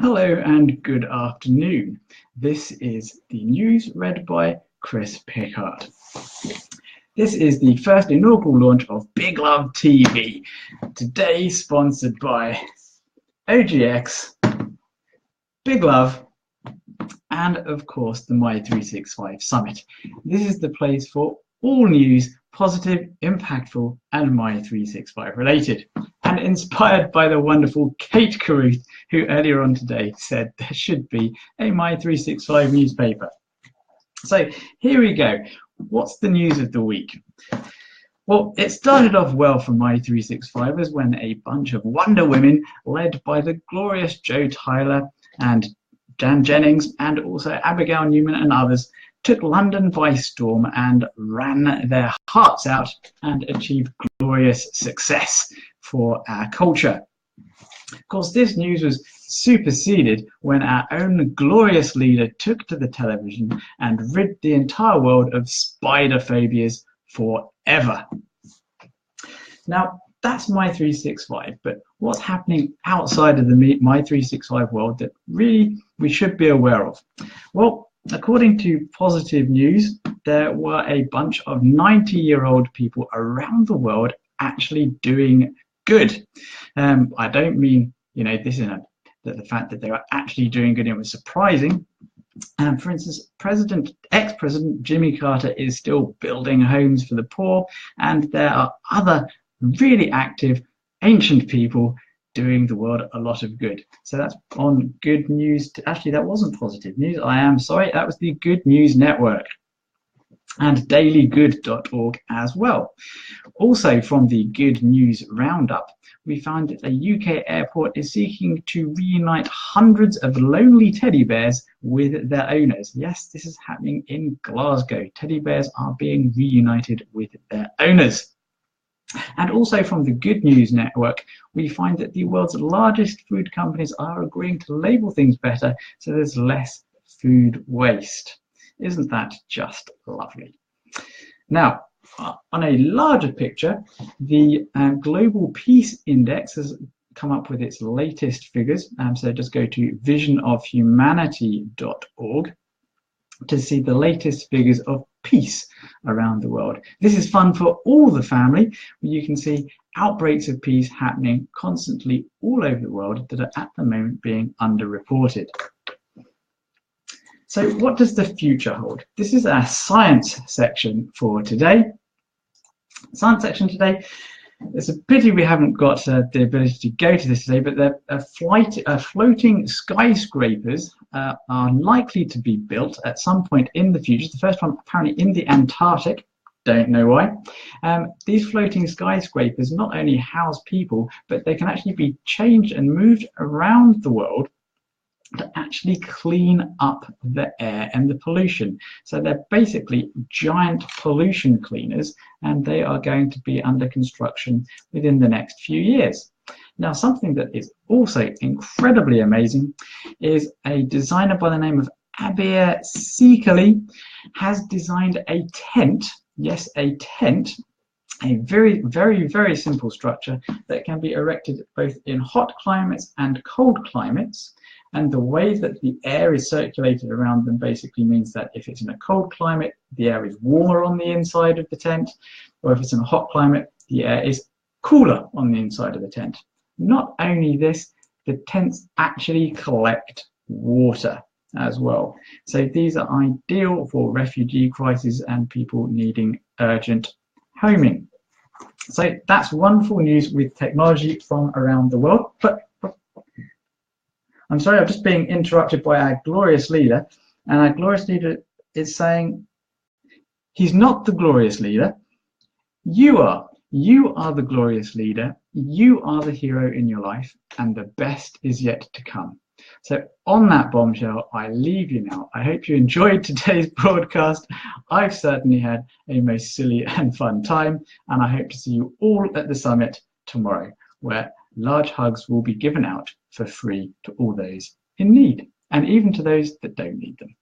Hello and good afternoon. This is the news read by Chris Pickard. This is the first inaugural launch of Big Love TV, today sponsored by OGX, Big Love, and of course the My365 Summit. This is the place for all news, positive, impactful, and My365 related, and inspired by the wonderful Kate Carruth, who earlier on today said there should be a My365 newspaper. So here we go. What's the news of the week? Well, it started off well for My365ers when a bunch of Wonder Women, led by the glorious Joe Tyler and Jan Jennings, and also Abigail Newman and others, took London by storm and ran their hearts out and achieved glorious success for our culture. Of course, this news was superseded when our own glorious leader took to the television and rid the entire world of spider phobias forever. Now, that's My365, but what's happening outside of the My365 world that really we should be aware of? Well, according to Positive News, there were a bunch of 90-year-old people around the world actually doing good. I don't mean, this is the fact that they were actually doing good, it was surprising. For instance, ex-President Jimmy Carter is still building homes for the poor, and there are other really active ancient people doing the world a lot of good. So that's on Good News. Actually, that wasn't Positive News. I am sorry. That was the Good News Network and dailygood.org as well. Also from the Good News Roundup, we found that a UK airport is seeking to reunite hundreds of lonely teddy bears with their owners. Yes, this is happening in Glasgow. Teddy bears are being reunited with their owners. And also from the Good News Network, we find that the world's largest food companies are agreeing to label things better so there's less food waste. Isn't that just lovely? Now, on a larger picture, the Global Peace Index has come up with its latest figures. So just go to visionofhumanity.org to see the latest figures of peace around the world. This is fun for all the family. You can see outbreaks of peace happening constantly all over the world that are at the moment being underreported. So what does the future hold? This is our science section for today. Science section today. It's a pity we haven't got the ability to go to this today, but the floating skyscrapers are likely to be built at some point in the future. The first one apparently in the Antarctic. Don't know why. These floating skyscrapers not only house people, but they can actually be changed and moved around the world to actually clean up the air and the pollution. So they're basically giant pollution cleaners, and they are going to be under construction within the next few years. Now, something that is also incredibly amazing is a designer by the name of Abir Sikali has designed a tent, yes, a tent, a very, very, very simple structure that can be erected both in hot climates and cold climates. And the way that the air is circulated around them basically means that if it's in a cold climate, the air is warmer on the inside of the tent, or if it's in a hot climate, the air is cooler on the inside of the tent. Not only this, the tents actually collect water as well. So these are ideal for refugee crises and people needing urgent homing. So that's wonderful news with technology from around the world. But I'm sorry, I'm just being interrupted by our glorious leader, and our glorious leader is saying he's not the glorious leader. You are the glorious leader. You are the hero in your life, and the best is yet to come. So on that bombshell, I leave you now. I hope you enjoyed today's broadcast. I've certainly had a most silly and fun time, and I hope to see you all at the summit tomorrow, where large hugs will be given out for free to all those in need, and even to those that don't need them.